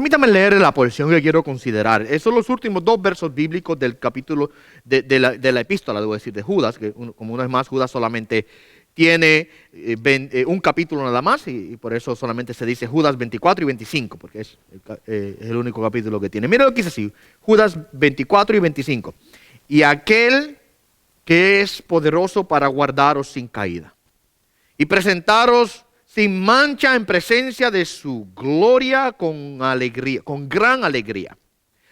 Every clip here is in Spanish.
Permítame leer la porción que quiero considerar. Esos son los últimos dos versos bíblicos del capítulo de la epístola, debo decir, de Judas, que como una vez más Judas solamente tiene un capítulo nada más y por eso solamente se dice Judas 24 y 25, porque es el único capítulo que tiene. Mira lo que dice así, Judas 24 y 25. Y aquel que es poderoso para guardaros sin caída y presentaros sin mancha en presencia de su gloria con alegría, con gran alegría.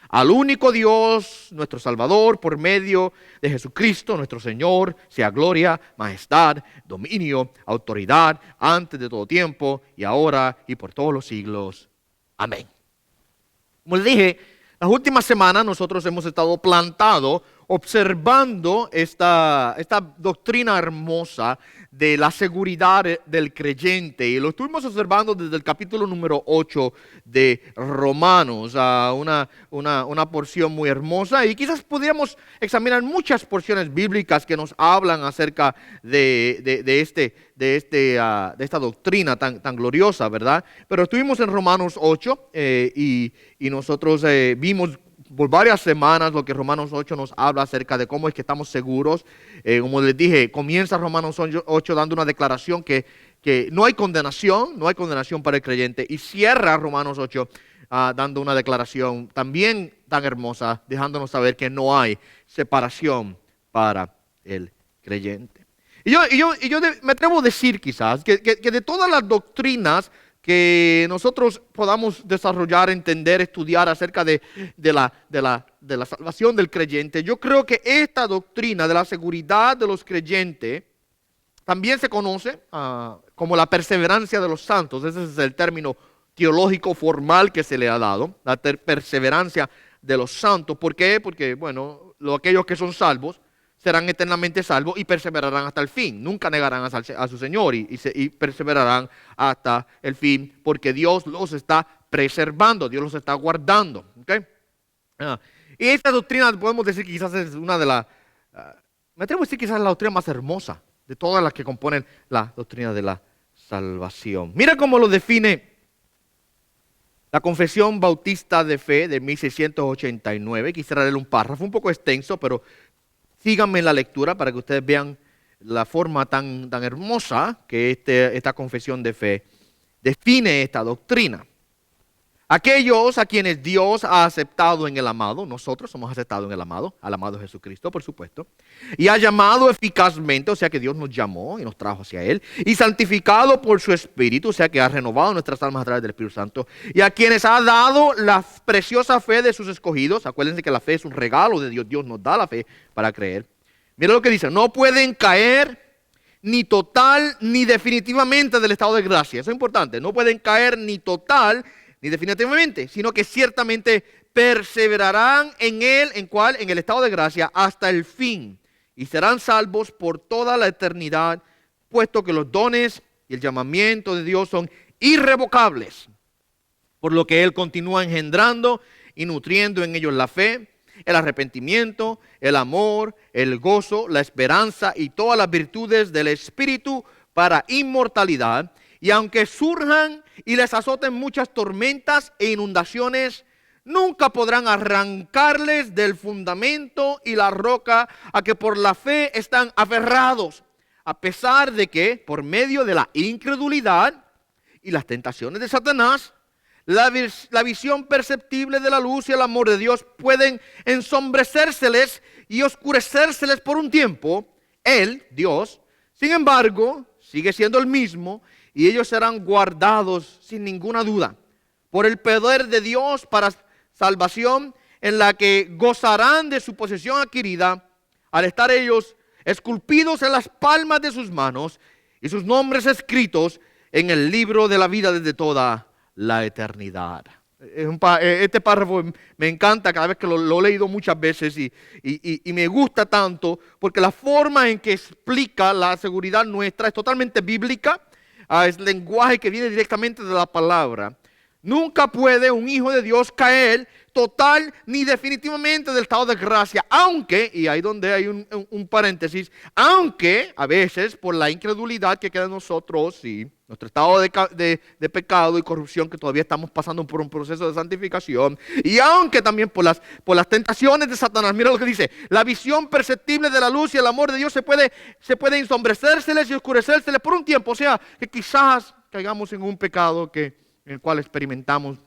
Al único Dios, nuestro Salvador, por medio de Jesucristo, nuestro Señor, sea gloria, majestad, dominio, autoridad, antes de todo tiempo, y ahora y por todos los siglos. Amén. Como les dije, las últimas semanas nosotros hemos estado plantados observando esta doctrina hermosa de la seguridad del creyente. Y lo estuvimos observando desde el capítulo número 8 de Romanos, una porción muy hermosa. Y quizás podríamos examinar muchas porciones bíblicas que nos hablan acerca de esta doctrina tan gloriosa, ¿verdad? Pero estuvimos en Romanos 8 y nosotros vimos por varias semanas lo que Romanos 8 nos habla acerca de cómo es que estamos seguros. Como les dije, comienza Romanos 8 dando una declaración que no hay condenación para el creyente, y cierra Romanos 8 dando una declaración también tan hermosa, dejándonos saber que no hay separación para el creyente. Y yo me atrevo a decir quizás que de todas las doctrinas que nosotros podamos desarrollar, entender, estudiar acerca de la salvación del creyente, yo creo que esta doctrina de la seguridad de los creyentes también se conoce como la perseverancia de los santos. Ese es el término teológico formal que se le ha dado, la perseverancia de los santos. ¿Por qué? Porque, bueno, aquellos que son salvos serán eternamente salvos y perseverarán hasta el fin. Nunca negarán a su Señor y perseverarán hasta el fin, porque Dios los está preservando, Dios los está guardando. ¿Okay? Y esta doctrina podemos decir que quizás es una de las, me atrevo a decir quizás es la doctrina más hermosa de todas las que componen la doctrina de la salvación. Mira cómo lo define la Confesión Bautista de Fe de 1689. Quisiera leer un párrafo un poco extenso, pero síganme en la lectura para que ustedes vean la forma tan hermosa que esta confesión de fe define esta doctrina. Aquellos a quienes Dios ha aceptado en el amado, nosotros somos aceptados en el amado, al amado Jesucristo, por supuesto, y ha llamado eficazmente, o sea que Dios nos llamó y nos trajo hacia Él, y santificado por su Espíritu, o sea que ha renovado nuestras almas a través del Espíritu Santo, y a quienes ha dado la preciosa fe de sus escogidos. Acuérdense que la fe es un regalo de Dios, Dios nos da la fe para creer. Mira lo que dice: no pueden caer ni total ni definitivamente del estado de gracia. Eso es importante, no pueden caer ni total ni definitivamente, sino que ciertamente perseverarán en él, ¿en cuál? En el estado de gracia hasta el fin, y serán salvos por toda la eternidad, puesto que los dones y el llamamiento de Dios son irrevocables, por lo que Él continúa engendrando y nutriendo en ellos la fe, el arrepentimiento, el amor, el gozo, la esperanza y todas las virtudes del Espíritu para inmortalidad. Y aunque surjan y les azoten muchas tormentas e inundaciones, nunca podrán arrancarles del fundamento y la roca a que por la fe están aferrados, a pesar de que por medio de la incredulidad y las tentaciones de Satanás, la visión perceptible de la luz y el amor de Dios pueden ensombrecérseles y oscurecérseles por un tiempo. Él, Dios, sin embargo, sigue siendo el mismo, y ellos serán guardados sin ninguna duda por el poder de Dios para salvación, en la que gozarán de su posesión adquirida al estar ellos esculpidos en las palmas de sus manos y sus nombres escritos en el libro de la vida desde toda la eternidad. Este párrafo me encanta cada vez que lo he leído muchas veces y me gusta tanto porque la forma en que explica la seguridad nuestra es totalmente bíblica. Es lenguaje que viene directamente de la palabra. Nunca puede un hijo de Dios caer total ni definitivamente del estado de gracia, aunque, y ahí donde hay un paréntesis, aunque a veces por la incredulidad que queda en nosotros, sí, nuestro estado de pecado y corrupción, que todavía estamos pasando por un proceso de santificación, y aunque también por las tentaciones de Satanás. Mira lo que dice: la visión perceptible de la luz y el amor de Dios se puede ensombrecérseles y oscurecérseles por un tiempo. O sea, que quizás caigamos en un pecado en el cual experimentamos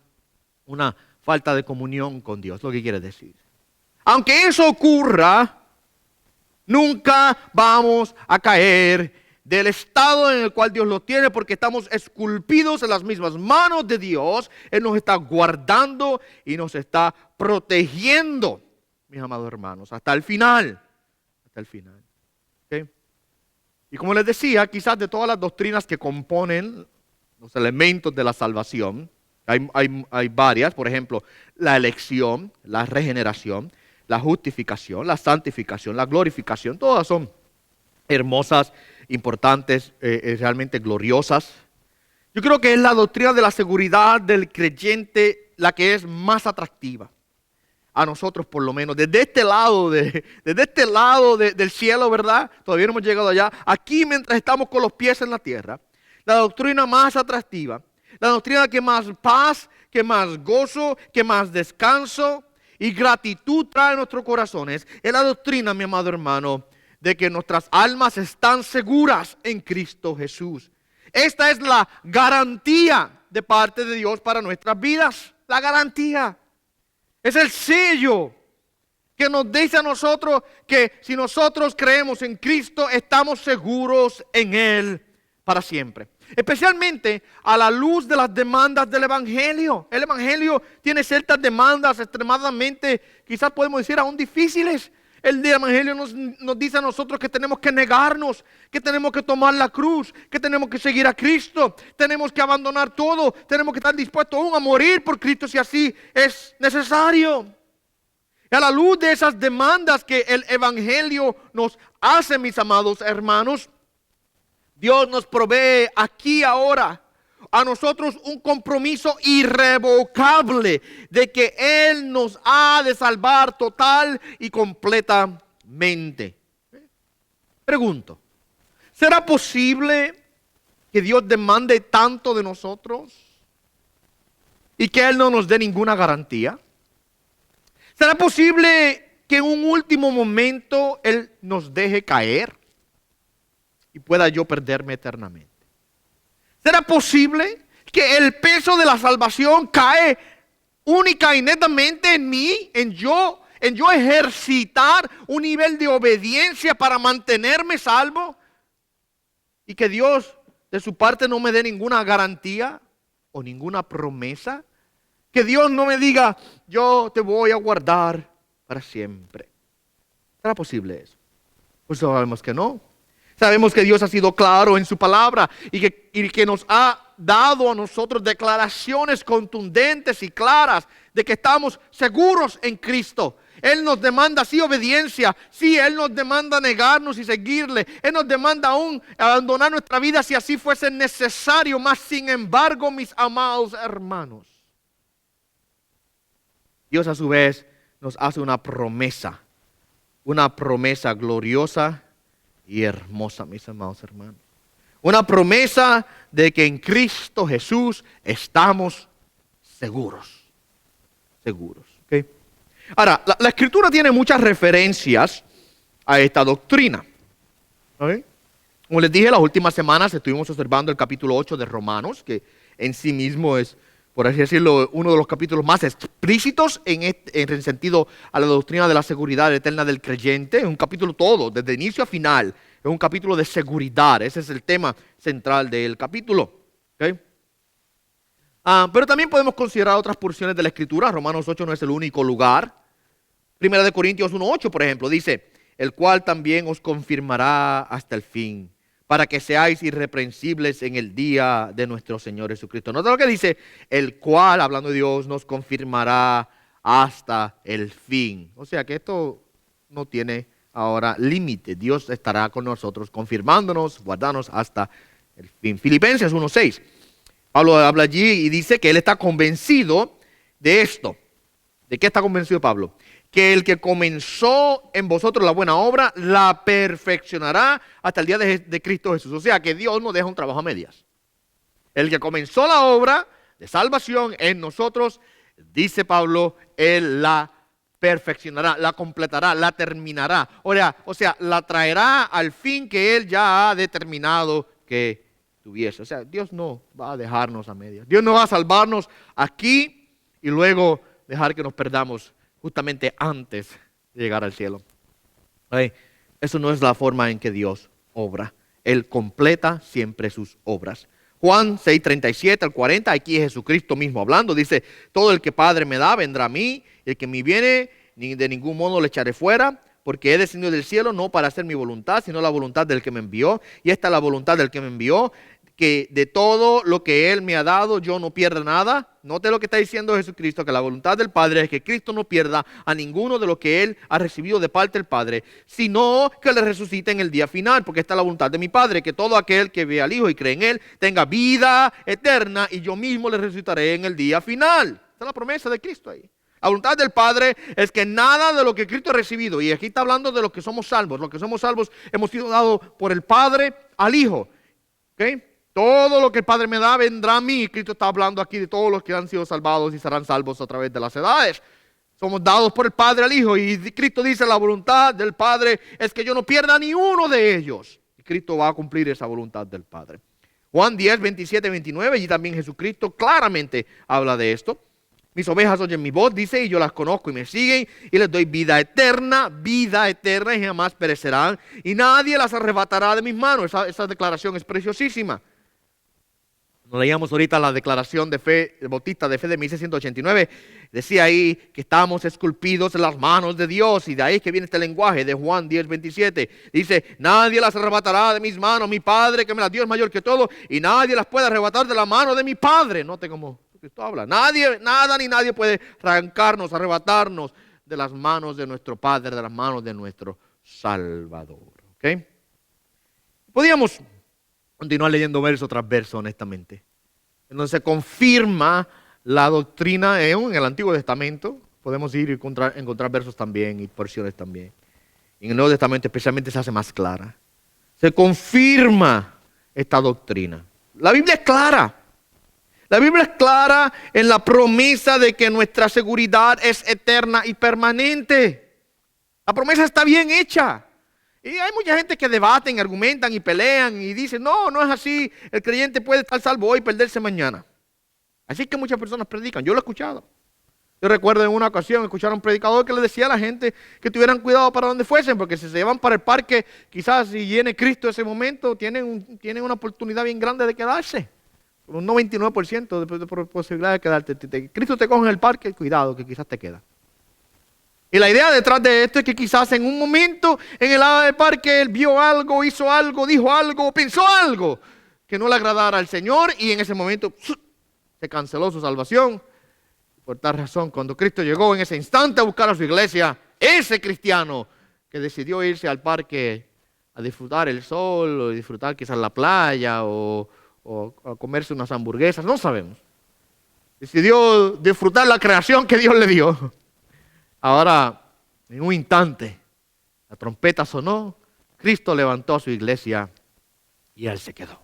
una falta de comunión con Dios, lo que quiere decir. Aunque eso ocurra, nunca vamos a caer del estado en el cual Dios lo tiene, porque estamos esculpidos en las mismas manos de Dios. Él nos está guardando y nos está protegiendo, mis amados hermanos, hasta el final. Hasta el final. ¿Okay? Y como les decía, quizás de todas las doctrinas que componen los elementos de la salvación, hay varias. Por ejemplo, la elección, la regeneración, la justificación, la santificación, la glorificación. Todas son hermosas, importantes, realmente gloriosas. Yo creo que es la doctrina de la seguridad del creyente la que es más atractiva a nosotros, por lo menos desde este lado del cielo, ¿verdad? Todavía no hemos llegado allá. Aquí, mientras estamos con los pies en la tierra, la doctrina más atractiva, la doctrina que más paz, que más gozo, que más descanso y gratitud trae a nuestros corazones, es la doctrina, mi amado hermano, de que nuestras almas están seguras en Cristo Jesús. Esta es la garantía de parte de Dios para nuestras vidas. La garantía. Es el sello que nos dice a nosotros que si nosotros creemos en Cristo, estamos seguros en Él para siempre. Especialmente a la luz de las demandas del Evangelio. El Evangelio tiene ciertas demandas extremadamente, quizás podemos decir, aún difíciles. El Evangelio nos dice a nosotros que tenemos que negarnos, que tenemos que tomar la cruz, que tenemos que seguir a Cristo, tenemos que abandonar todo, tenemos que estar dispuestos aún a morir por Cristo si así es necesario. Y a la luz de esas demandas que el Evangelio nos hace, mis amados hermanos, Dios nos provee aquí ahora a nosotros un compromiso irrevocable de que Él nos ha de salvar total y completamente. Pregunto, ¿será posible que Dios demande tanto de nosotros y que Él no nos dé ninguna garantía? ¿Será posible que en un último momento Él nos deje caer y pueda yo perderme eternamente? ¿Será posible que el peso de la salvación cae única y netamente en mí, en yo ejercitar un nivel de obediencia para mantenerme salvo? Y que Dios de su parte no me dé ninguna garantía o ninguna promesa. Que Dios no me diga, yo te voy a guardar para siempre. ¿Será posible eso? Pues sabemos que no. Sabemos que Dios ha sido claro en su palabra y que nos ha dado a nosotros declaraciones contundentes y claras de que estamos seguros en Cristo. Él nos demanda sí obediencia, sí, Él nos demanda negarnos y seguirle. Él nos demanda aún abandonar nuestra vida si así fuese necesario. Mas sin embargo, mis amados hermanos, Dios a su vez nos hace una promesa gloriosa y hermosa, mis amados hermanos. Una promesa de que en Cristo Jesús estamos seguros. Seguros. ¿Okay? Ahora, la Escritura tiene muchas referencias a esta doctrina. ¿Okay? Como les dije, las últimas semanas estuvimos observando el capítulo 8 de Romanos, que en sí mismo es, por así decirlo, uno de los capítulos más explícitos en el sentido a la doctrina de la seguridad eterna del creyente. Es un capítulo todo, desde inicio a final. Es un capítulo de seguridad. Ese es el tema central del capítulo. ¿Okay? Pero también podemos considerar otras porciones de la Escritura. Romanos 8 no es el único lugar. Primera de Corintios 1:8, por ejemplo, dice, el cual también os confirmará hasta el fin, para que seáis irreprensibles en el día de nuestro Señor Jesucristo. Nota lo que dice, el cual, hablando de Dios, nos confirmará hasta el fin. O sea que esto no tiene ahora límite. Dios estará con nosotros, confirmándonos, guardándonos hasta el fin. Filipenses 1:6. Pablo habla allí y dice que él está convencido de esto. ¿De qué está convencido Pablo? Que el que comenzó en vosotros la buena obra, la perfeccionará hasta el día de Cristo Jesús. O sea, que Dios no deja un trabajo a medias. El que comenzó la obra de salvación en nosotros, dice Pablo, Él la perfeccionará, la completará, la terminará. O sea, la traerá al fin que Él ya ha determinado que tuviese. O sea, Dios no va a dejarnos a medias. Dios no va a salvarnos aquí y luego dejar que nos perdamos justamente antes de llegar al cielo. Eso no es la forma en que Dios obra. Él completa siempre sus obras. Juan 6:37 al 40, aquí es Jesucristo mismo hablando, dice, todo el que Padre me da vendrá a mí, el que me viene de ningún modo le echaré fuera, porque he descendido del cielo no para hacer mi voluntad, sino la voluntad del que me envió, y esta es la voluntad del que me envió, que de todo lo que Él me ha dado yo no pierda nada. Note lo que está diciendo Jesucristo, que la voluntad del Padre es que Cristo no pierda a ninguno de lo que Él ha recibido de parte del Padre, sino que le resucite en el día final, porque esta es la voluntad de mi Padre, que todo aquel que ve al Hijo y cree en Él tenga vida eterna, y yo mismo le resucitaré en el día final. Esta es la promesa de Cristo ahí. La voluntad del Padre es que nada de lo que Cristo ha recibido, y aquí está hablando de los que somos salvos hemos sido dados por el Padre al Hijo. ¿Ok? Todo lo que el Padre me da vendrá a mí. Cristo está hablando aquí de todos los que han sido salvados y serán salvos a través de las edades. Somos dados por el Padre al Hijo. Y Cristo dice, la voluntad del Padre es que yo no pierda ni uno de ellos. Y Cristo va a cumplir esa voluntad del Padre. Juan 10, 27, 29, y también Jesucristo claramente habla de esto. Mis ovejas oyen mi voz, dice, y yo las conozco y me siguen, y les doy vida eterna, y jamás perecerán, y nadie las arrebatará de mis manos. Esa declaración es preciosísima. Nos leíamos ahorita la declaración de fe, el Bautista de fe de 1689. Decía ahí que estamos esculpidos en las manos de Dios. Y de ahí que viene este lenguaje de Juan 10, 27. Dice, nadie las arrebatará de mis manos. Mi Padre que me las dio es mayor que todo. Y nadie las puede arrebatar de la mano de mi Padre. Note cómo Cristo habla. Nadie, nada ni nadie puede arrancarnos, arrebatarnos de las manos de nuestro Padre, de las manos de nuestro Salvador. ¿Ok? Podríamos continuar leyendo verso tras verso, honestamente. Entonces se confirma la doctrina en el Antiguo Testamento. Podemos ir y encontrar versos también y porciones también. En el Nuevo Testamento especialmente se hace más clara. Se confirma esta doctrina. La Biblia es clara. La Biblia es clara en la promesa de que nuestra seguridad es eterna y permanente. La promesa está bien hecha. Y hay mucha gente que debaten, argumentan y pelean y dicen, no, no es así, el creyente puede estar salvo hoy y perderse mañana. Así que muchas personas predican, yo lo he escuchado. Yo recuerdo en una ocasión escuchar a un predicador que le decía a la gente que tuvieran cuidado para donde fuesen, porque si se llevan para el parque, quizás si viene Cristo ese momento, tienen una oportunidad bien grande de quedarse. Un 99% de posibilidad de quedarte. Cristo te coge en el parque, cuidado que quizás te queda. Y la idea detrás de esto es que quizás en un momento en el lado del parque él vio algo, hizo algo, dijo algo, pensó algo que no le agradara al Señor y en ese momento se canceló su salvación. Por tal razón, cuando Cristo llegó en ese instante a buscar a su iglesia, ese cristiano que decidió irse al parque a disfrutar el sol o disfrutar quizás la playa o a comerse unas hamburguesas, no sabemos. Decidió disfrutar la creación que Dios le dio. Ahora, en un instante, la trompeta sonó, Cristo levantó a su iglesia y Él se quedó.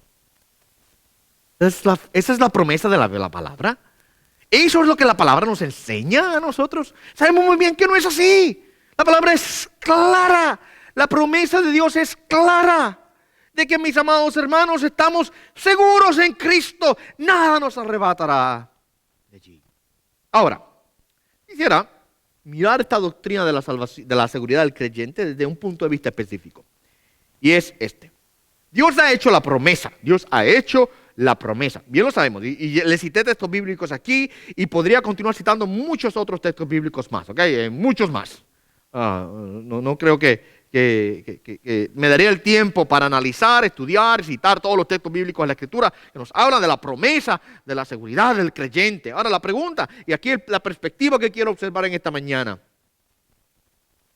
Esa es la promesa de la palabra. Eso es lo que la palabra nos enseña a nosotros. Sabemos muy bien que no es así. La palabra es clara. La promesa de Dios es clara. De que, mis amados hermanos, estamos seguros en Cristo. Nada nos arrebatará de allí. Ahora, quisiera mirar esta doctrina de la salvación, de la seguridad del creyente desde un punto de vista específico. Y es este. Dios ha hecho la promesa. Dios ha hecho la promesa. Bien lo sabemos. Y le cité textos bíblicos aquí y podría continuar citando muchos otros textos bíblicos más. ¿Ok? Muchos más. No creo que me daría el tiempo para analizar, estudiar, citar todos los textos bíblicos de la Escritura que nos hablan de la promesa, de la seguridad del creyente. Ahora la pregunta, y aquí la perspectiva que quiero observar en esta mañana.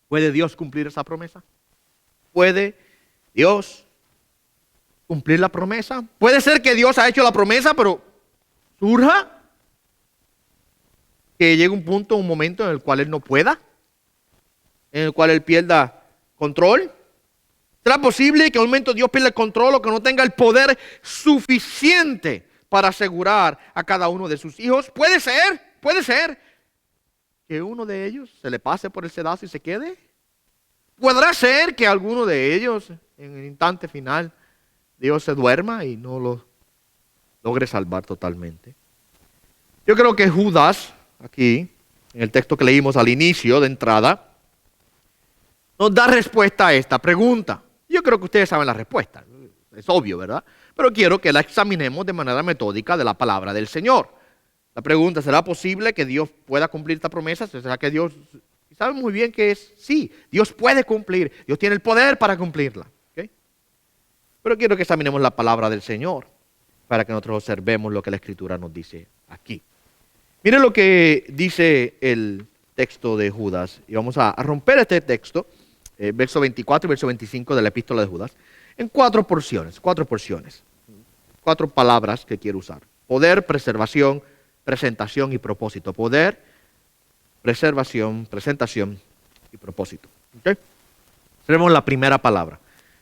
¿Puede Dios cumplir esa promesa? ¿Puede Dios cumplir la promesa? Puede ser que Dios ha hecho la promesa, pero surja que llegue un punto, un momento en el cual Él no pueda, en el cual Él pierda control. ¿Será posible que en un momento Dios pierda el control o que no tenga el poder suficiente para asegurar a cada uno de sus hijos. Puede ser que uno de ellos se le pase por el sedazo y se quede. Podrá ser que alguno de ellos en el instante final Dios se duerma y no lo logre salvar totalmente. Yo creo que Judas, aquí, en el texto que leímos al inicio de entrada, nos da respuesta a esta pregunta. Yo creo que ustedes saben la respuesta, es obvio, ¿verdad? Pero quiero que la examinemos de manera metódica de la palabra del Señor. La pregunta, ¿será posible que Dios pueda cumplir esta promesa? ¿Será que Dios... Y saben muy bien que es sí, Dios puede cumplir, Dios tiene el poder para cumplirla. ¿Okay? Pero quiero que examinemos la palabra del Señor para que nosotros observemos lo que la Escritura nos dice aquí. Miren lo que dice el texto de Judas, y vamos a romper este texto, verso 24 y verso 25 de la epístola de Judas, en cuatro porciones, cuatro palabras que quiero usar. Poder, preservación, presentación y propósito. Poder, preservación, presentación y propósito. ¿Okay? Tenemos la primera palabra.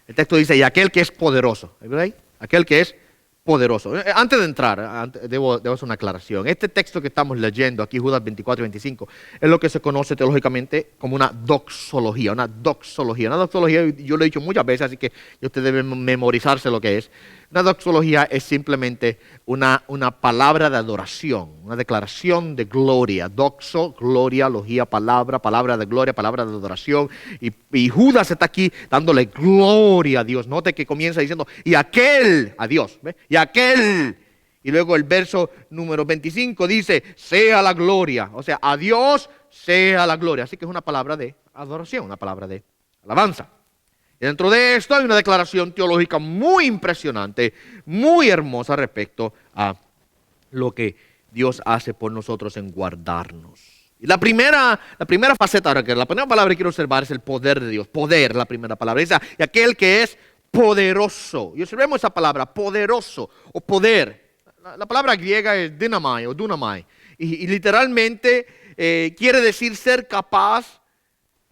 El texto dice, y aquel que es poderoso. ¿Ven ahí? Aquel que es poderoso. Antes de entrar, debo hacer una aclaración. Este texto que estamos leyendo aquí, Judas 24 y 25, es lo que se conoce teológicamente como una doxología. Una doxología, yo lo he dicho muchas veces, así que usted debe memorizarse lo que es. Una doxología es simplemente una palabra de adoración, una declaración de gloria. Doxo, gloria, logía, palabra de gloria, palabra de adoración. Y Judas está aquí dándole gloria a Dios. Note que comienza diciendo, y aquel, a Dios, ¿ve? Y aquel. Y luego el verso número 25 dice, sea la gloria. O sea, a Dios sea la gloria. Así que es una palabra de adoración, una palabra de alabanza. Y dentro de esto hay una declaración teológica muy impresionante, muy hermosa respecto a lo que Dios hace por nosotros en guardarnos. Y la primera faceta, la primera palabra que quiero observar es el poder de Dios. Poder, la primera palabra. Dice, y aquel que es poderoso. Y observemos esa palabra, poderoso o poder. La palabra griega es dinamai o dunamai. Y literalmente quiere decir ser capaz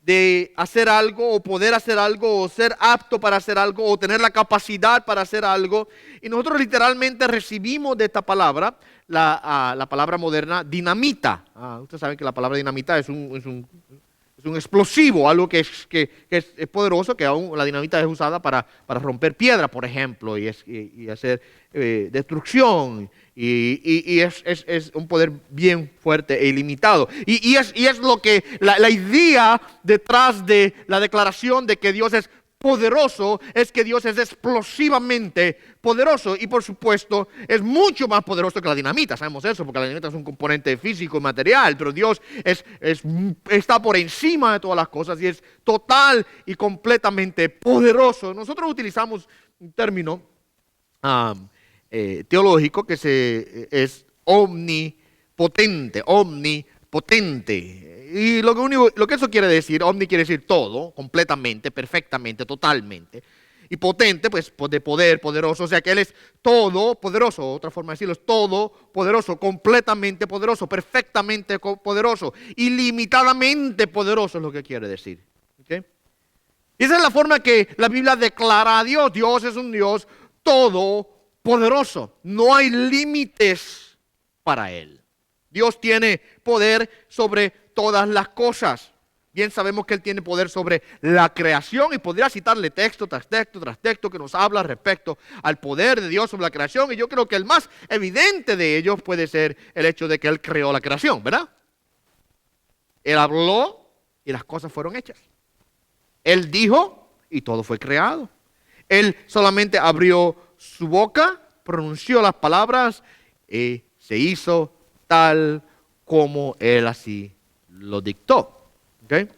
de hacer algo o poder hacer algo o ser apto para hacer algo o tener la capacidad para hacer algo. Y nosotros literalmente recibimos de esta palabra la palabra moderna dinamita. Ustedes saben que la palabra dinamita es un explosivo, algo que es poderoso, que aún la dinamita es usada para romper piedra, por ejemplo, y hacer destrucción. Y es un poder bien fuerte e ilimitado. Y es lo que la idea detrás de la declaración de que Dios es poderoso, es que Dios es explosivamente poderoso. Y por supuesto, es mucho más poderoso que la dinamita. Sabemos eso, porque la dinamita es un componente físico y material. Pero Dios está por encima de todas las cosas y es total y completamente poderoso. Nosotros utilizamos un término teológico que es omnipotente. Y lo que eso quiere decir, omni quiere decir todo, completamente, perfectamente, totalmente. Y potente, pues de poder, poderoso, o sea que Él es todopoderoso, otra forma de decirlo, es todopoderoso, completamente poderoso, perfectamente poderoso, ilimitadamente poderoso es lo que quiere decir. ¿Okay? Y esa es la forma que la Biblia declara a Dios. Dios es un Dios todopoderoso, no hay límites para Él. Dios tiene poder sobre todas las cosas. Bien sabemos que Él tiene poder sobre la creación y podría citarle texto tras texto tras texto que nos habla respecto al poder de Dios sobre la creación. Y yo creo que el más evidente de ellos puede ser el hecho de que Él creó la creación, ¿verdad? Él habló y las cosas fueron hechas. Él dijo y todo fue creado. Él solamente abrió su boca, pronunció las palabras y se hizo tal como Él así lo dictó. ¿Okay?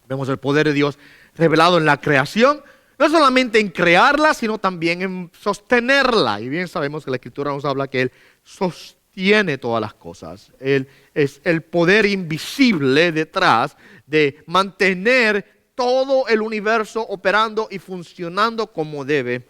Vemos el poder de Dios revelado en la creación, no solamente en crearla, sino también en sostenerla. Y bien sabemos que la Escritura nos habla que Él sostiene todas las cosas. Él es el poder invisible detrás de mantener todo el universo operando y funcionando como debe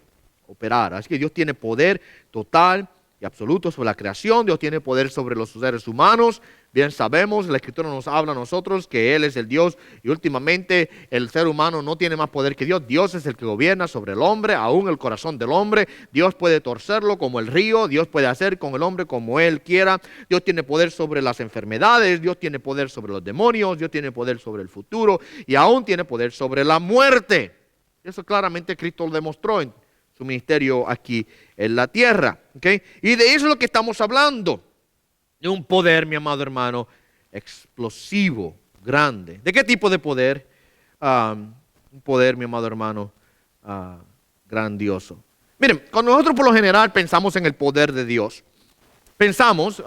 operar. Así que Dios tiene poder total y absoluto sobre la creación. Dios tiene poder sobre los seres humanos. Bien sabemos, la Escritura nos habla a nosotros que Él es el Dios y últimamente el ser humano no tiene más poder que Dios. Dios es el que gobierna sobre el hombre, aún el corazón del hombre. Dios puede torcerlo como el río, Dios puede hacer con el hombre como Él quiera. Dios tiene poder sobre las enfermedades, Dios tiene poder sobre los demonios, Dios tiene poder sobre el futuro y aún tiene poder sobre la muerte. Eso claramente Cristo lo demostró en su ministerio aquí en la tierra. ¿Okay? Y de eso es lo que estamos hablando. De un poder, mi amado hermano, explosivo, grande. ¿De qué tipo de poder? Un poder, mi amado hermano, grandioso. Miren, cuando nosotros por lo general pensamos en el poder de Dios, pensamos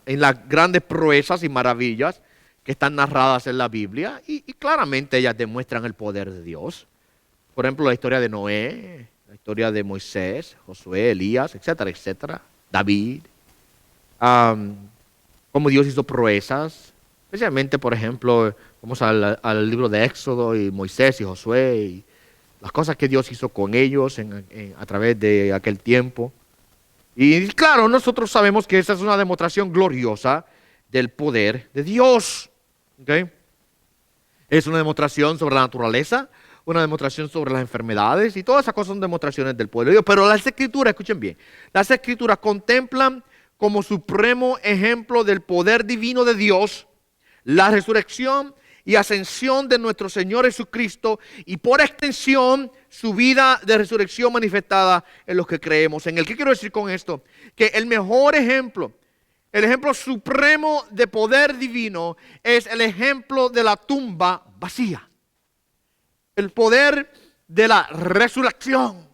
en las grandes proezas y maravillas que están narradas en la Biblia y claramente ellas demuestran el poder de Dios. Por ejemplo, la historia de Noé, la historia de Moisés, Josué, Elías, etcétera, etcétera, David. Cómo Dios hizo proezas, especialmente, por ejemplo, vamos al libro de Éxodo y Moisés y Josué y las cosas que Dios hizo con ellos a través de aquel tiempo. Y claro, nosotros sabemos que esa es una demostración gloriosa del poder de Dios. ¿Okay? Es una demostración sobre la naturaleza, una demostración sobre las enfermedades y todas esas cosas son demostraciones del poder de Dios. Pero las Escrituras, escuchen bien, las Escrituras contemplan como supremo ejemplo del poder divino de Dios, la resurrección y ascensión de nuestro Señor Jesucristo y por extensión su vida de resurrección manifestada en los que creemos en Él. ¿Qué quiero decir con esto? Que el mejor ejemplo, el ejemplo supremo de poder divino es el ejemplo de la tumba vacía. El poder de la resurrección.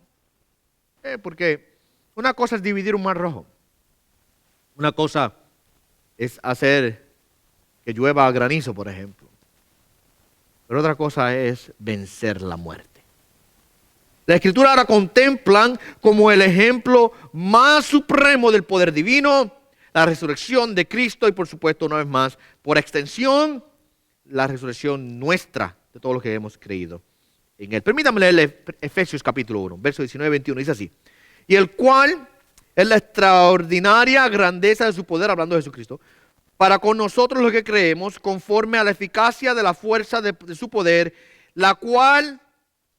Porque una cosa es dividir un mar rojo. Una cosa es hacer que llueva granizo, por ejemplo. Pero otra cosa es vencer la muerte. La Escritura ahora contemplan como el ejemplo más supremo del poder divino, la resurrección de Cristo y por supuesto, una vez más, por extensión, la resurrección nuestra de todos los que hemos creído en Él. Permítame leer Efesios capítulo 1, verso 19-21, dice así. Y el cual es la extraordinaria grandeza de su poder, hablando de Jesucristo, para con nosotros los que creemos, conforme a la eficacia de la fuerza de su poder, la cual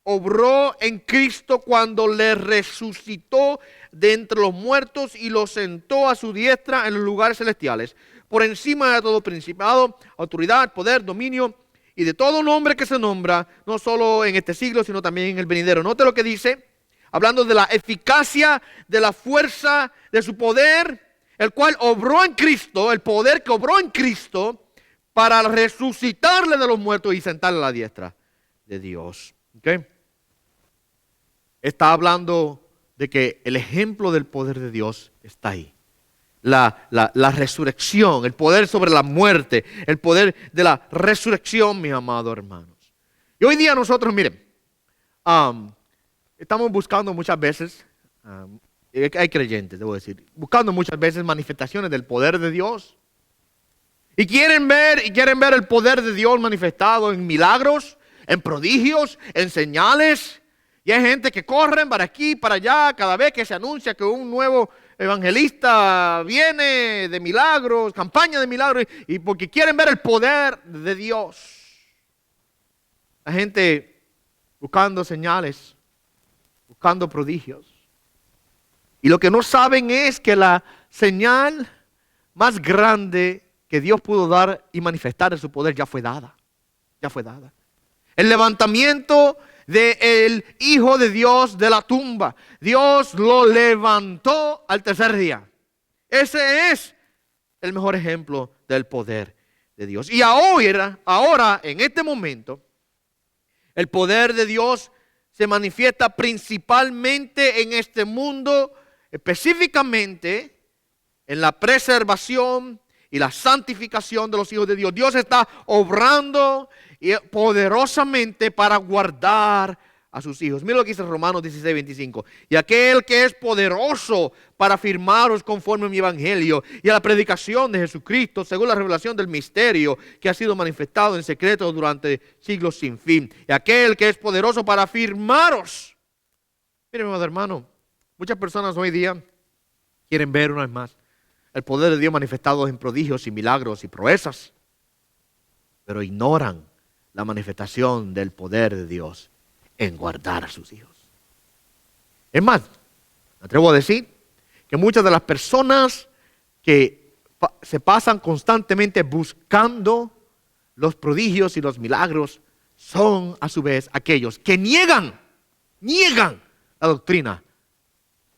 obró en Cristo cuando le resucitó de entre los muertos y lo sentó a su diestra en los lugares celestiales, por encima de todo principado, autoridad, poder, dominio y de todo nombre que se nombra, no solo en este siglo, sino también en el venidero. Note lo que dice. Hablando de la eficacia, de la fuerza, de su poder, el cual obró en Cristo, el poder que obró en Cristo, para resucitarle de los muertos y sentarle a la diestra de Dios. ¿Okay? Está hablando de que el ejemplo del poder de Dios está ahí. La resurrección, el poder sobre la muerte, el poder de la resurrección, mis amados hermanos. Y hoy día nosotros, miren, estamos buscando muchas veces, hay creyentes, debo decir, buscando muchas veces manifestaciones del poder de Dios. Y quieren ver el poder de Dios manifestado en milagros, en prodigios, en señales. Y hay gente que corren para aquí, para allá, cada vez que se anuncia que un nuevo evangelista viene de milagros, campaña de milagros, y porque quieren ver el poder de Dios. La gente buscando señales, buscando prodigios. Y lo que no saben es que la señal más grande que Dios pudo dar y manifestar en su poder ya fue dada. Ya fue dada. El levantamiento del Hijo de Dios de la tumba. Dios lo levantó al tercer día. Ese es el mejor ejemplo del poder de Dios. Y ahora, en este momento, el poder de Dios se manifiesta principalmente en este mundo, específicamente en la preservación y la santificación de los hijos de Dios. Dios está obrando poderosamente para guardar a sus hijos. Mira lo que dice Romanos 16:25. Y aquel que es poderoso para afirmaros conforme a mi evangelio y a la predicación de Jesucristo, según la revelación del misterio que ha sido manifestado en secreto durante siglos sin fin. Y aquel que es poderoso para afirmaros. Miren, mi hermano, muchas personas hoy día quieren ver una vez más el poder de Dios manifestado en prodigios y milagros y proezas, pero ignoran la manifestación del poder de Dios en guardar a sus hijos. Es más, me atrevo a decir que muchas de las personas que se pasan constantemente buscando los prodigios y los milagros son a su vez aquellos que niegan la doctrina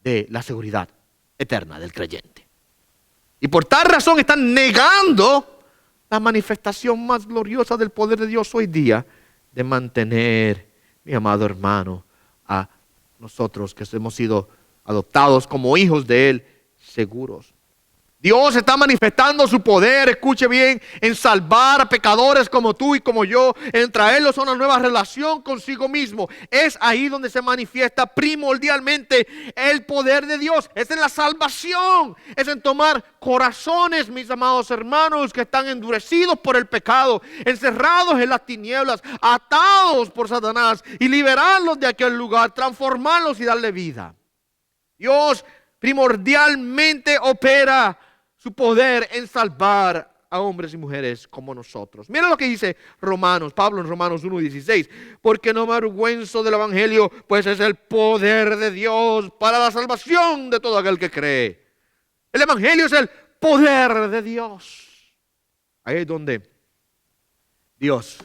de la seguridad eterna del creyente. Y por tal razón están negando la manifestación más gloriosa del poder de Dios hoy día, de mantener, mi amado hermano, a nosotros que hemos sido adoptados como hijos de Él, seguros. Dios está manifestando su poder, escuche bien, en salvar a pecadores como tú y como yo, en traerlos a una nueva relación consigo mismo. Es ahí donde se manifiesta primordialmente el poder de Dios. Es en la salvación, es en tomar corazones, mis amados hermanos, que están endurecidos por el pecado, encerrados en las tinieblas, atados por Satanás, y liberarlos de aquel lugar, transformarlos y darle vida. Dios primordialmente opera su poder en salvar a hombres y mujeres como nosotros. Mira lo que dice Pablo en Romanos 1:16. Porque no me avergüenzo del evangelio, pues es el poder de Dios para la salvación de todo aquel que cree. El evangelio es el poder de Dios. Ahí es donde Dios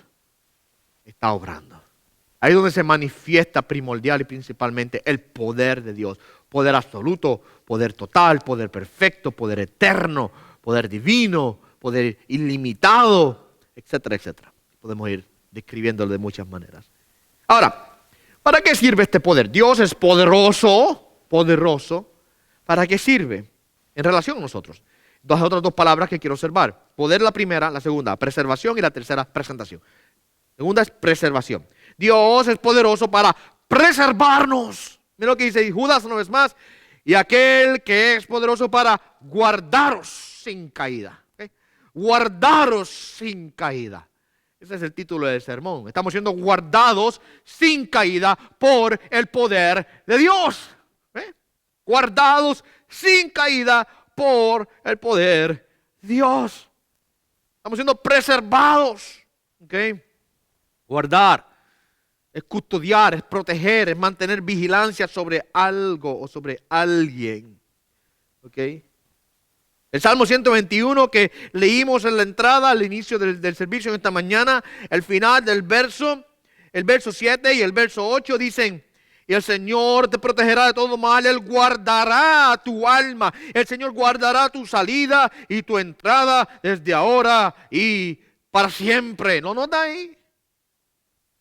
está obrando. Ahí es donde se manifiesta primordial y principalmente el poder de Dios. Poder absoluto, poder total, poder perfecto, poder eterno, poder divino, poder ilimitado, etcétera, etcétera. Podemos ir describiéndolo de muchas maneras. Ahora, ¿para qué sirve este poder? Dios es poderoso. ¿Para qué sirve? En relación a nosotros. Otras dos palabras que quiero observar. Poder la primera, la segunda, preservación, y la tercera, presentación. Segunda es preservación. Dios es poderoso para preservarnos. Mira lo que dice Judas una vez más. Y aquel que es poderoso para guardaros sin caída. ¿Okay? Guardaros sin caída. Ese es el título del sermón. Estamos siendo guardados sin caída por el poder de Dios. ¿Eh? Guardados sin caída por el poder de Dios. Estamos siendo preservados. ¿Okay? Guardar es custodiar, es proteger, es mantener vigilancia sobre algo o sobre alguien. ¿Ok? El Salmo 121 que leímos en la entrada, al inicio del servicio en esta mañana, el final del verso, el verso 7 y el verso 8 dicen: y el Señor te protegerá de todo mal, Él guardará tu alma, el Señor guardará tu salida y tu entrada desde ahora y para siempre. ¿No nota ahí?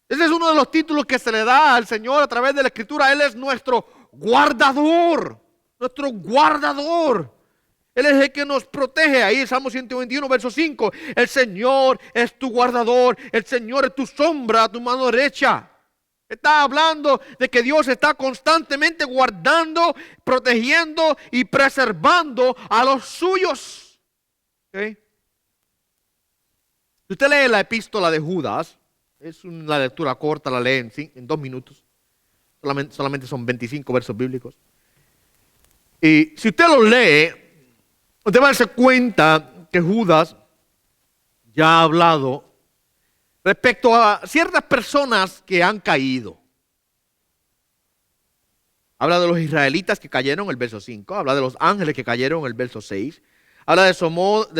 Ese es uno de los títulos que se le da al Señor a través de la Escritura. Él es nuestro guardador, Él es el que nos protege. Ahí el Salmo 121, verso 5. El Señor es tu guardador, el Señor es tu sombra a tu mano derecha. Está hablando de que Dios está constantemente guardando, protegiendo y preservando a los suyos. ¿Okay? Si usted lee la epístola de Judas, es una lectura corta, la leen en 2 minutos. Solamente son 25 versos bíblicos. Y si usted lo lee, usted va a darse cuenta que Judas ya ha hablado respecto a ciertas personas que han caído. Habla de los israelitas que cayeron en el verso 5. Habla de los ángeles que cayeron en el verso 6. Habla de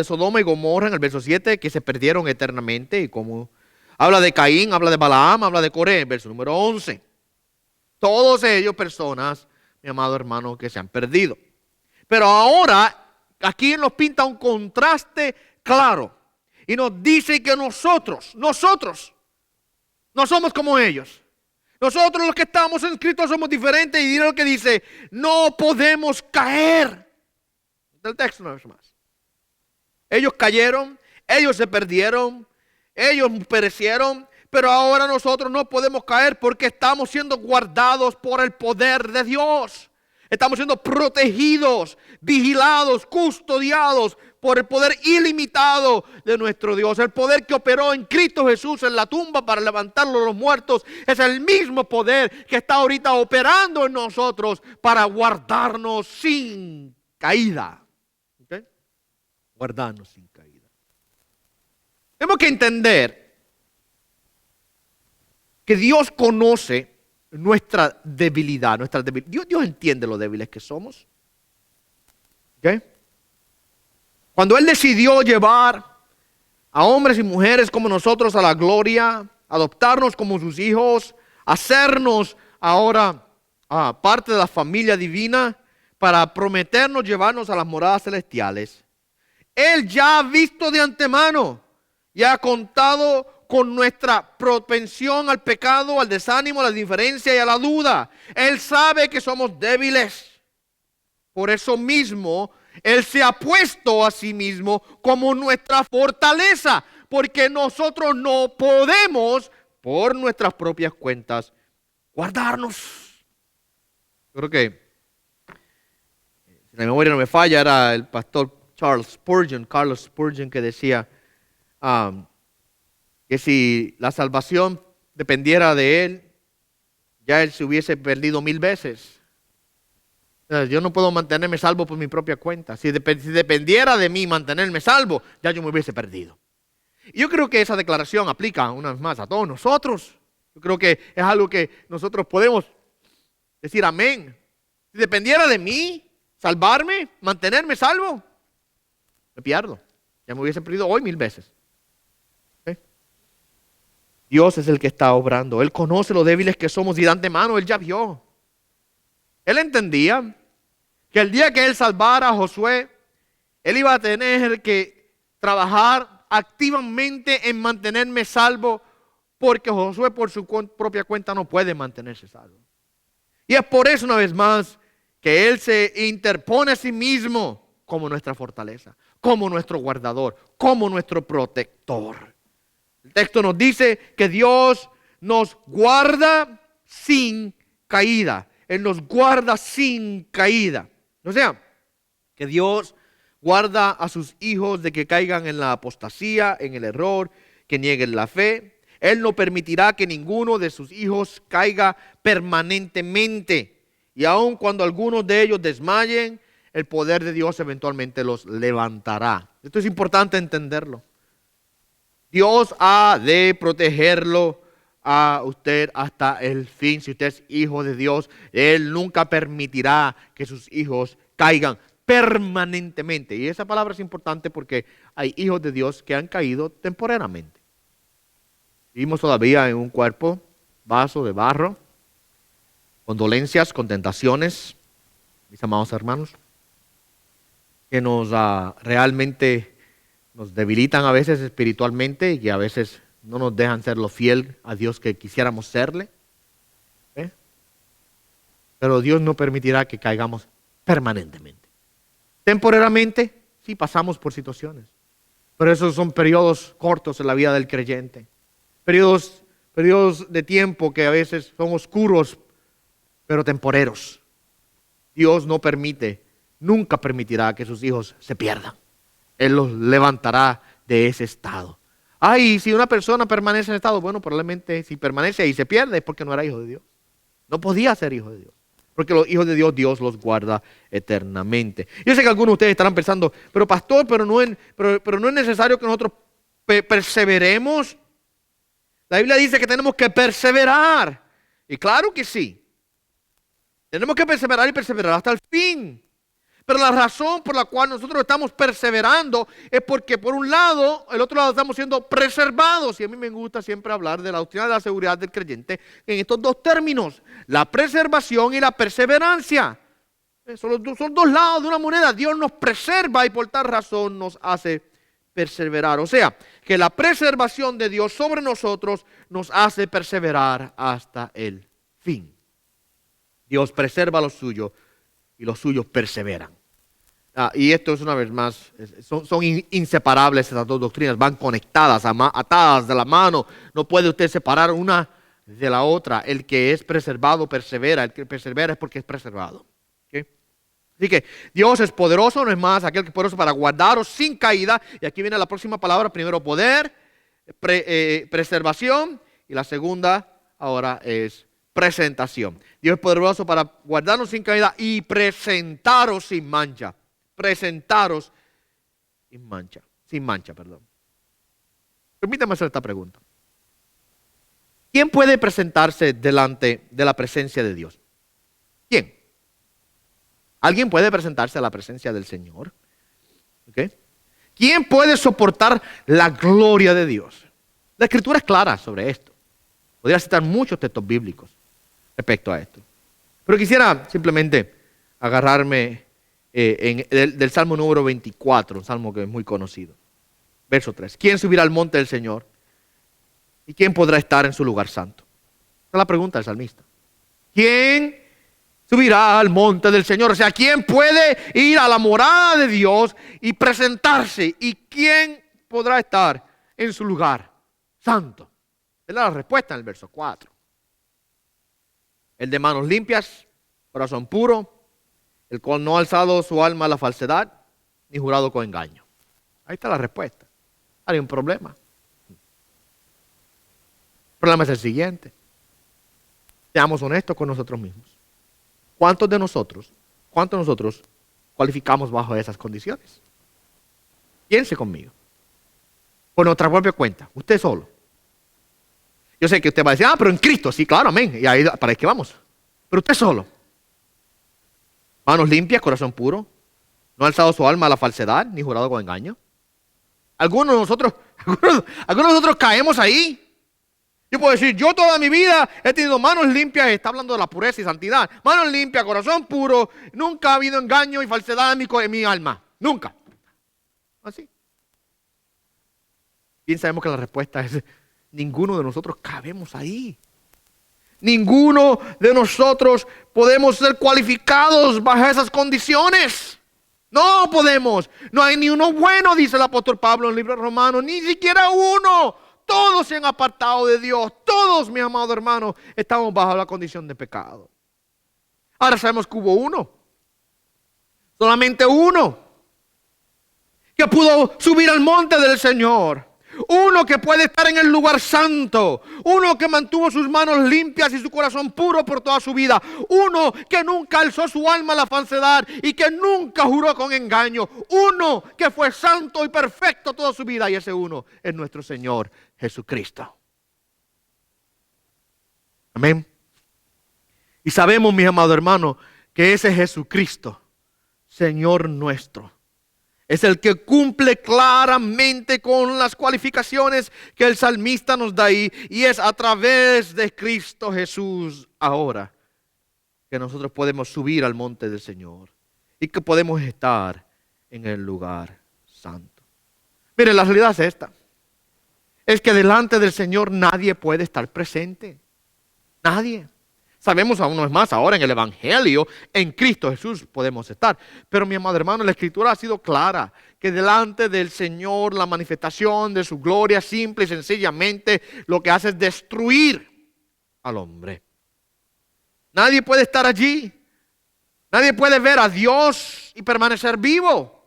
Sodoma y Gomorra en el verso 7, que se perdieron eternamente y como... Habla de Caín, habla de Balaam, habla de Coré, verso número 11. Todos ellos personas, mi amado hermano, que se han perdido. Pero ahora, aquí nos pinta un contraste claro. Y nos dice que nosotros no somos como ellos. Nosotros los que estamos inscritos somos diferentes. Y mira lo que dice: no podemos caer. Del texto una vez más. Ellos cayeron, ellos se perdieron. Ellos perecieron, pero ahora nosotros no podemos caer porque estamos siendo guardados por el poder de Dios. Estamos siendo protegidos, vigilados, custodiados por el poder ilimitado de nuestro Dios. El poder que operó en Cristo Jesús en la tumba para levantarlo de los muertos es el mismo poder que está ahorita operando en nosotros para guardarnos sin caída. ¿Okay? guardarnos sin caída. Tenemos que entender que Dios conoce nuestra debilidad. Dios entiende lo débiles que somos. ¿Okay? Cuando Él decidió llevar a hombres y mujeres como nosotros a la gloria, adoptarnos como sus hijos, hacernos ahora parte de la familia divina, para prometernos llevarnos a las moradas celestiales, Él ya ha visto de antemano y ha contado con nuestra propensión al pecado, al desánimo, a la indiferencia y a la duda. Él sabe que somos débiles. Por eso mismo, Él se ha puesto a sí mismo como nuestra fortaleza, porque nosotros no podemos, por nuestras propias cuentas, guardarnos. Creo que, si la memoria no me falla, era el pastor Carlos Spurgeon, que decía que si la salvación dependiera de Él, ya Él se hubiese perdido 1000 veces. Yo no puedo mantenerme salvo por mi propia cuenta. Si dependiera de mí mantenerme salvo, ya yo me hubiese perdido. Y yo creo que esa declaración aplica una vez más a todos nosotros. Yo creo que es algo que nosotros podemos decir amén. Si dependiera de mí, salvarme, mantenerme salvo, me pierdo. Ya me hubiese perdido hoy 1000 veces. ¿Okay? Dios es el que está obrando. Él conoce lo débiles que somos y de antemano Él ya vio. Él entendía que el día que Él salvara a Josué, Él iba a tener que trabajar activamente en mantenerme salvo, porque Josué por su propia cuenta no puede mantenerse salvo. Y es por eso, una vez más, que Él se interpone a sí mismo como nuestra fortaleza, como nuestro guardador, como nuestro protector. El texto nos dice que Dios nos guarda sin caída. Él nos guarda sin caída. O sea, que Dios guarda a sus hijos de que caigan en la apostasía, en el error, que nieguen la fe. Él no permitirá que ninguno de sus hijos caiga permanentemente. Y aun cuando algunos de ellos desmayen, el poder de Dios eventualmente los levantará. Esto es importante entenderlo. Dios ha de protegerlo a usted hasta el fin. Si usted es hijo de Dios, Él nunca permitirá que sus hijos caigan permanentemente. Y esa palabra es importante porque hay hijos de Dios que han caído temporariamente. Vivimos todavía en un cuerpo, vaso de barro, con dolencias, con tentaciones, mis amados hermanos, que nos realmente nos debilitan a veces espiritualmente y que a veces no nos dejan ser lo fiel a Dios que quisiéramos serle. Pero Dios no permitirá que caigamos permanentemente. Temporariamente, sí pasamos por situaciones, pero esos son periodos cortos en la vida del creyente. Periodos de tiempo que a veces son oscuros, pero temporeros. Dios no permite, nunca permitirá que sus hijos se pierdan. Él los levantará de ese estado. Si una persona permanece en estado, bueno, probablemente si permanece ahí y se pierde es porque no era hijo de Dios. No podía ser hijo de Dios. Porque los hijos de Dios, Dios los guarda eternamente. Yo sé que algunos de ustedes estarán pensando, pero pastor, pero no es necesario que nosotros perseveremos. La Biblia dice que tenemos que perseverar. Y claro que sí. Tenemos que perseverar y perseverar hasta el fin. Pero la razón por la cual nosotros estamos perseverando es porque por un lado, el otro lado estamos siendo preservados. Y a mí me gusta siempre hablar de la doctrina de la seguridad del creyente en estos dos términos. La preservación y la perseverancia. Son dos lados de una moneda. Dios nos preserva y por tal razón nos hace perseverar. O sea, que la preservación de Dios sobre nosotros nos hace perseverar hasta el fin. Dios preserva lo suyo y los suyos perseveran. Y esto es una vez más, son inseparables estas dos doctrinas, van conectadas, atadas de la mano. No puede usted separar una de la otra. El que es preservado persevera, el que persevera es porque es preservado. ¿Okay? Así que Dios es poderoso, no es más aquel que es poderoso para guardaros sin caída. Y aquí viene la próxima palabra, primero poder, preservación, y la segunda ahora es presentación. Dios es poderoso para guardarnos sin caída y presentaros sin mancha. Presentaros Sin mancha, perdón. Permítame hacer esta pregunta. ¿Quién puede presentarse delante de la presencia de Dios? ¿Quién? ¿Alguien puede presentarse a la presencia del Señor? ¿Okay? ¿Quién puede soportar la gloria de Dios? La Escritura es clara sobre esto. Podría citar muchos textos bíblicos respecto a esto. Pero quisiera simplemente agarrarme del Salmo número 24, un salmo que es muy conocido. Verso 3. ¿Quién subirá al monte del Señor? ¿Y quién podrá estar en su lugar santo? Esa es la pregunta del salmista. ¿Quién subirá al monte del Señor? O sea, ¿quién puede ir a la morada de Dios y presentarse? ¿Y quién podrá estar en su lugar santo? Es la respuesta en el verso 4. El de manos limpias, corazón puro, el cual no ha alzado su alma a la falsedad, ni jurado con engaño. Ahí está la respuesta. Hay un problema. El problema es el siguiente. Seamos honestos con nosotros mismos. ¿Cuántos de nosotros cualificamos bajo esas condiciones? Piense conmigo. Por nuestra propia cuenta, usted solo. Yo sé que usted va a decir, pero en Cristo, sí, claro, amén. Y ahí, ¿para qué vamos? Pero usted solo. Manos limpias, corazón puro. No ha alzado su alma a la falsedad, ni jurado con engaño. Algunos de nosotros caemos ahí. Yo puedo decir, yo toda mi vida he tenido manos limpias, está hablando de la pureza y santidad. Manos limpias, corazón puro, nunca ha habido engaño y falsedad en mi alma. Nunca. Así. Bien sabemos que la respuesta es, ninguno de nosotros cabemos ahí. Ninguno de nosotros podemos ser cualificados bajo esas condiciones. No podemos. No hay ni uno bueno, dice el apóstol Pablo en el libro de Romanos, ni siquiera uno. Todos se han apartado de Dios. Todos, mi amado hermano, estamos bajo la condición de pecado. Ahora sabemos que hubo uno. Solamente uno. Que pudo subir al monte del Señor. Uno que puede estar en el lugar santo. Uno que mantuvo sus manos limpias y su corazón puro por toda su vida. Uno que nunca alzó su alma a la falsedad y que nunca juró con engaño. Uno que fue santo y perfecto toda su vida. Y ese uno es nuestro Señor Jesucristo. Amén. Y sabemos, mis amados hermanos, que ese Jesucristo, Señor nuestro, es el que cumple claramente con las cualificaciones que el salmista nos da ahí. Y es a través de Cristo Jesús ahora que nosotros podemos subir al monte del Señor. Y que podemos estar en el lugar santo. Miren, la realidad es esta. Es que delante del Señor nadie puede estar presente. Nadie. Sabemos aún no es más, ahora en el Evangelio, en Cristo Jesús podemos estar. Pero mi amado hermano, la Escritura ha sido clara, que delante del Señor la manifestación de su gloria simple y sencillamente lo que hace es destruir al hombre. Nadie puede estar allí. Nadie puede ver a Dios y permanecer vivo.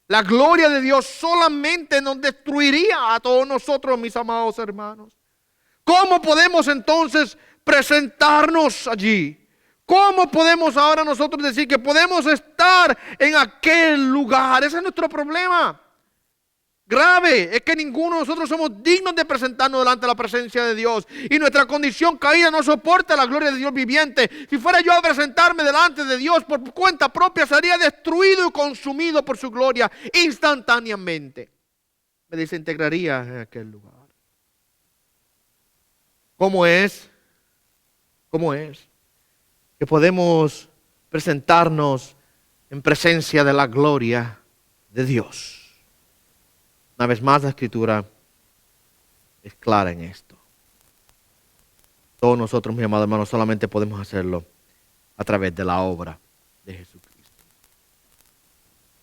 La gloria de Dios solamente nos destruiría a todos nosotros, mis amados hermanos. ¿Cómo podemos entonces presentarnos allí? ¿Cómo podemos ahora nosotros decir que podemos estar en aquel lugar? Ese es nuestro problema. Grave, es que ninguno de nosotros somos dignos de presentarnos delante de la presencia de Dios. Y nuestra condición caída no soporta la gloria de Dios viviente. Si fuera yo a presentarme delante de Dios por cuenta propia, sería destruido y consumido por su gloria instantáneamente. Me desintegraría en aquel lugar. ¿Cómo es que podemos presentarnos en presencia de la gloria de Dios? Una vez más, la Escritura es clara en esto. Todos nosotros, mis amados hermanos, solamente podemos hacerlo a través de la obra de Jesucristo.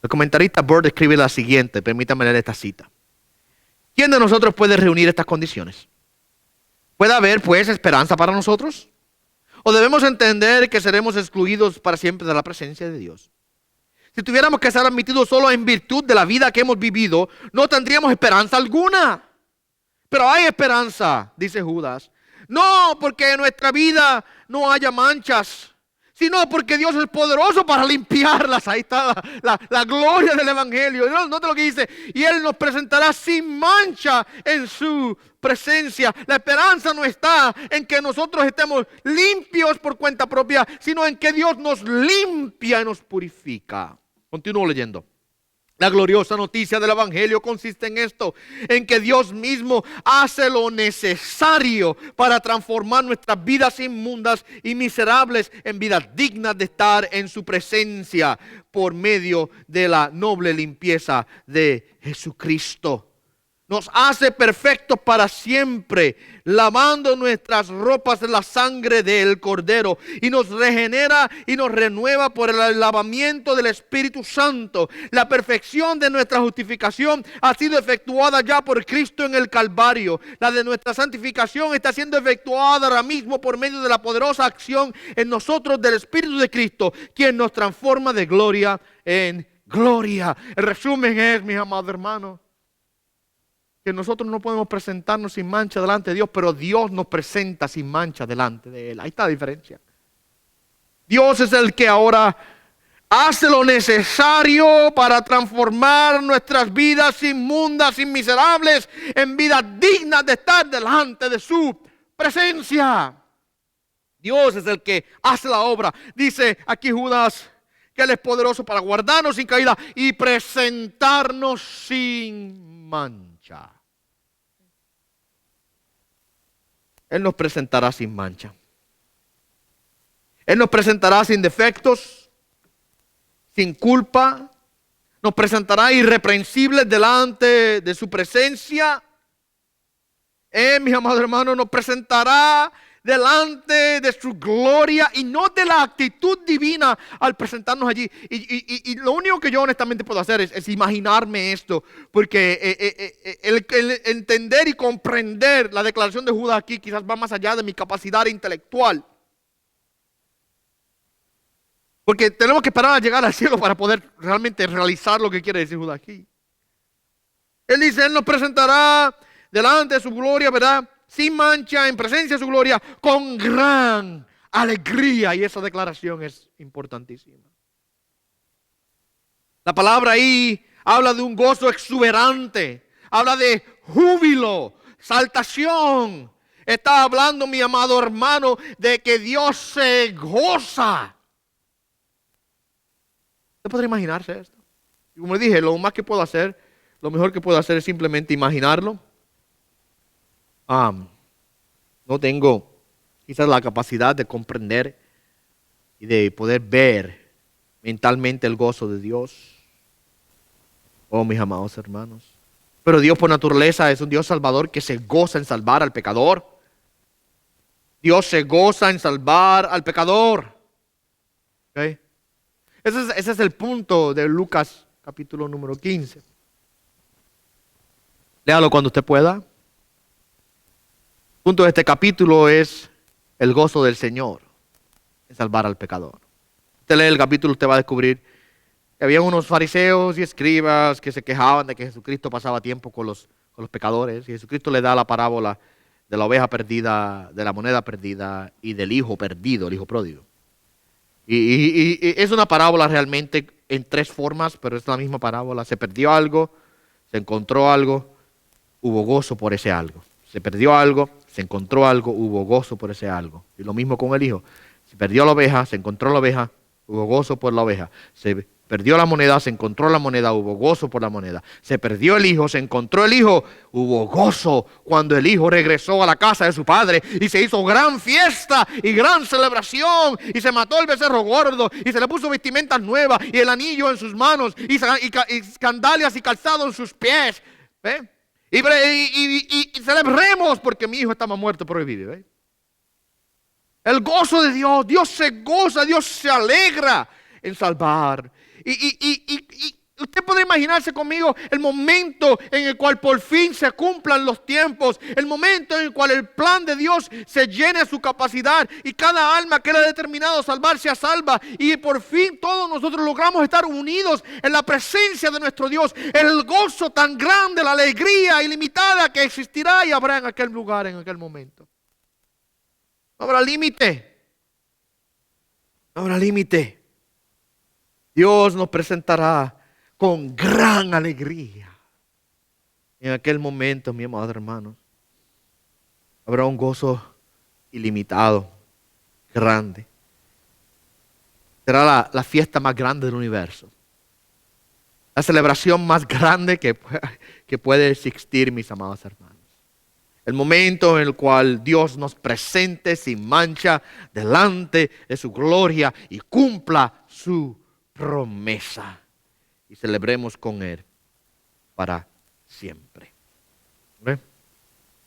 El comentarista Bird escribe la siguiente, permítanme leer esta cita. ¿Quién de nosotros puede reunir estas condiciones? ¿Puede haber, pues, esperanza para nosotros? ¿O debemos entender que seremos excluidos para siempre de la presencia de Dios? Si tuviéramos que ser admitidos solo en virtud de la vida que hemos vivido, no tendríamos esperanza alguna. Pero hay esperanza, dice Judas. No porque en nuestra vida no haya manchas, sino porque Dios es poderoso para limpiarlas. Ahí está la gloria del Evangelio. Note lo que dice: y Él nos presentará sin mancha en su presencia. La esperanza no está en que nosotros estemos limpios por cuenta propia, sino en que Dios nos limpia y nos purifica. Continúo leyendo. La gloriosa noticia del Evangelio consiste en esto, en que Dios mismo hace lo necesario para transformar nuestras vidas inmundas y miserables en vidas dignas de estar en su presencia por medio de la noble limpieza de Jesucristo. Nos hace perfectos para siempre, lavando nuestras ropas en la sangre del Cordero, y nos regenera y nos renueva por el lavamiento del Espíritu Santo. La perfección de nuestra justificación ha sido efectuada ya por Cristo en el Calvario. La de nuestra santificación está siendo efectuada ahora mismo por medio de la poderosa acción en nosotros del Espíritu de Cristo, quien nos transforma de gloria en gloria. El resumen es, mis amados hermanos, que nosotros no podemos presentarnos sin mancha delante de Dios, pero Dios nos presenta sin mancha delante de Él. Ahí está la diferencia. Dios es el que ahora hace lo necesario para transformar nuestras vidas inmundas y miserables en vidas dignas de estar delante de su presencia. Dios es el que hace la obra. Dice aquí Judas que Él es poderoso para guardarnos sin caída y presentarnos sin mancha. Él nos presentará sin mancha. Él nos presentará sin defectos, sin culpa. Nos presentará irreprensibles delante de su presencia. Mis amados hermanos, nos presentará delante de su gloria y no de la actitud divina al presentarnos allí. Y lo único que yo honestamente puedo hacer es imaginarme esto, porque el entender y comprender la declaración de Judas aquí quizás va más allá de mi capacidad intelectual. Porque tenemos que esperar a llegar al cielo para poder realmente realizar lo que quiere decir Judas aquí. Él dice: Él nos presentará delante de su gloria, ¿verdad?, sin mancha, en presencia de su gloria, con gran alegría. Y esa declaración es importantísima. La palabra ahí habla de un gozo exuberante, habla de júbilo, saltación. Está hablando, mi amado hermano, de que Dios se goza. ¿Usted podría imaginarse esto? Y como le dije, lo más que puedo hacer, lo mejor que puedo hacer es simplemente imaginarlo. No tengo quizás la capacidad de comprender y de poder ver mentalmente el gozo de Dios. Oh, mis amados hermanos. Pero Dios por naturaleza es un Dios salvador que se goza en salvar al pecador. Dios se goza en salvar al pecador. ¿Okay? Ese es el punto de Lucas capítulo número 15. Léalo cuando usted pueda. El punto de este capítulo es el gozo del Señor en salvar al pecador. Usted lee el capítulo, usted va a descubrir que había unos fariseos y escribas que se quejaban de que Jesucristo pasaba tiempo con los pecadores. Y Jesucristo le da la parábola de la oveja perdida, de la moneda perdida y del hijo perdido, el hijo pródigo. Y es una parábola realmente en tres formas, pero es la misma parábola. Se perdió algo, se encontró algo, hubo gozo por ese algo. Se perdió algo, se encontró algo, hubo gozo por ese algo. Y lo mismo con el hijo. Se perdió la oveja, se encontró la oveja, hubo gozo por la oveja. Se perdió la moneda, se encontró la moneda, hubo gozo por la moneda. Se perdió el hijo, se encontró el hijo, hubo gozo cuando el hijo regresó a la casa de su padre y se hizo gran fiesta y gran celebración y se mató el becerro gordo y se le puso vestimentas nuevas y el anillo en sus manos y sandalias y calzado en sus pies. ¿Ve? Y celebremos porque mi hijo estaba muerto pero hoy vive. ¿Ve? El gozo de Dios, Dios se goza, Dios se alegra en salvar. Y usted puede imaginarse conmigo el momento en el cual por fin se cumplan los tiempos, el momento en el cual el plan de Dios se llene a su capacidad y cada alma que Él ha determinado salvar sea salva y por fin todos nosotros logramos estar unidos en la presencia de nuestro Dios. El gozo tan grande, la alegría ilimitada que existirá y habrá en aquel lugar, en aquel momento. No habrá límite. No habrá límite. Dios nos presentará con gran alegría. En aquel momento, mi amado hermano, habrá un gozo ilimitado, grande. Será la fiesta más grande del universo. La celebración más grande que puede existir, mis amados hermanos. El momento en el cual Dios nos presente sin mancha delante de su gloria y cumpla su promesa. Y celebremos con Él para siempre. ¿Ve?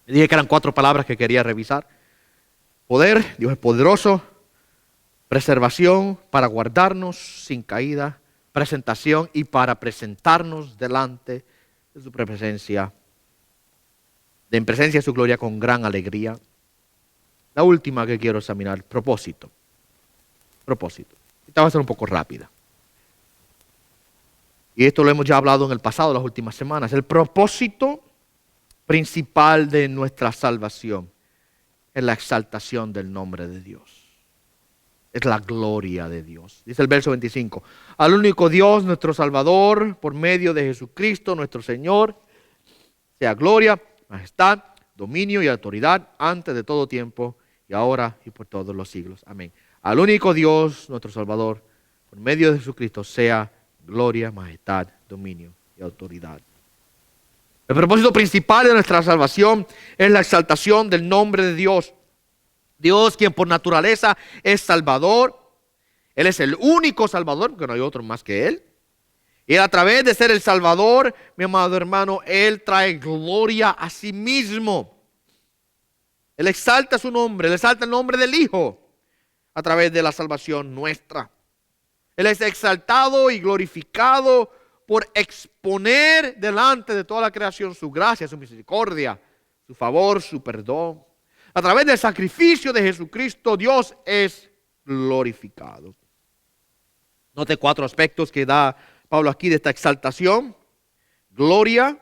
Le dije que eran 4 palabras que quería revisar. Poder, Dios es poderoso. Preservación, para guardarnos sin caída. Presentación, y para presentarnos delante de su presencia, en presencia de su gloria con gran alegría. La última que quiero examinar, propósito. Propósito. Esta va a ser un poco rápida. Y esto lo hemos ya hablado en el pasado, las últimas semanas. El propósito principal de nuestra salvación es la exaltación del nombre de Dios. Es la gloria de Dios. Dice el verso 25. Al único Dios, nuestro Salvador, por medio de Jesucristo, nuestro Señor, sea gloria, majestad, dominio y autoridad antes de todo tiempo y ahora y por todos los siglos. Amén. Al único Dios, nuestro Salvador, por medio de Jesucristo, sea gloria, majestad, dominio y autoridad. El propósito principal de nuestra salvación es la exaltación del nombre de Dios. Dios, quien por naturaleza es Salvador. Él es el único Salvador, porque no hay otro más que Él. Y a través de ser el Salvador, mi amado hermano, Él trae gloria a sí mismo. Él exalta su nombre, Él exalta el nombre del Hijo a través de la salvación nuestra. Él es exaltado y glorificado por exponer delante de toda la creación su gracia, su misericordia, su favor, su perdón. A través del sacrificio de Jesucristo, Dios es glorificado. Note 4 aspectos que da Pablo aquí de esta exaltación. Gloria,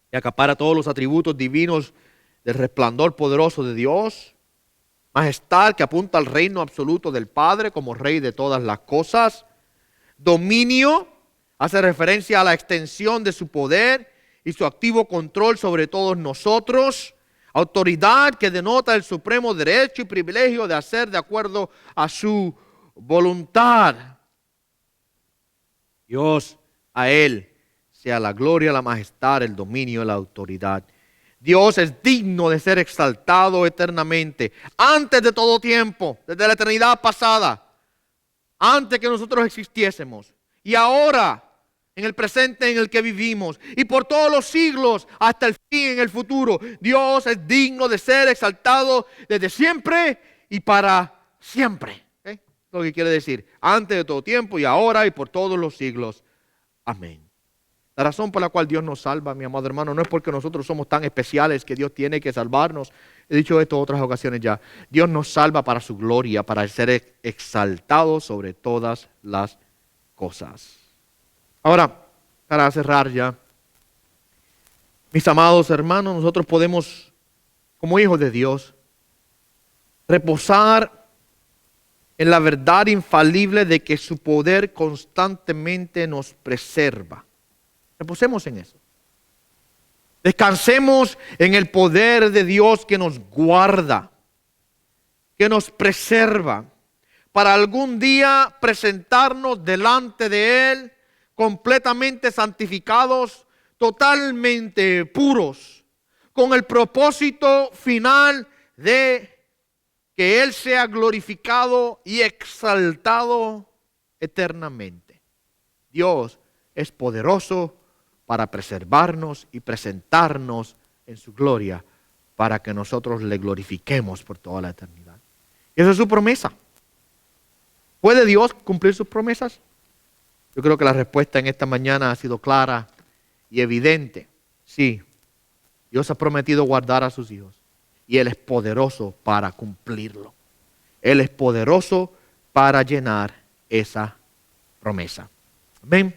que acapara todos los atributos divinos del resplandor poderoso de Dios. Majestad, que apunta al reino absoluto del Padre como Rey de todas las cosas. Dominio, hace referencia a la extensión de su poder y su activo control sobre todos nosotros. Autoridad, que denota el supremo derecho y privilegio de hacer de acuerdo a su voluntad. Dios, a Él sea la gloria, la majestad, el dominio y la autoridad. Dios es digno de ser exaltado eternamente, antes de todo tiempo, desde la eternidad pasada, antes que nosotros existiésemos. Y ahora, en el presente en el que vivimos, y por todos los siglos, hasta el fin, en el futuro, Dios es digno de ser exaltado desde siempre y para siempre. ¿Okay? Lo que quiere decir, antes de todo tiempo y ahora y por todos los siglos. Amén. La razón por la cual Dios nos salva, mi amado hermano, no es porque nosotros somos tan especiales que Dios tiene que salvarnos. He dicho esto en otras ocasiones ya. Dios nos salva para su gloria, para ser exaltado sobre todas las cosas. Ahora, para cerrar ya, mis amados hermanos, nosotros podemos, como hijos de Dios, reposar en la verdad infalible de que su poder constantemente nos preserva. Reposemos en eso. Descansemos en el poder de Dios que nos guarda, que nos preserva, para algún día presentarnos delante de Él completamente santificados, totalmente puros, con el propósito final de que Él sea glorificado y exaltado eternamente. Dios es poderoso para preservarnos y presentarnos en su gloria, para que nosotros le glorifiquemos por toda la eternidad. Y esa es su promesa. ¿Puede Dios cumplir sus promesas? Yo creo que la respuesta en esta mañana ha sido clara y evidente. Sí, Dios ha prometido guardar a sus hijos y Él es poderoso para cumplirlo. Él es poderoso para llenar esa promesa. Amén.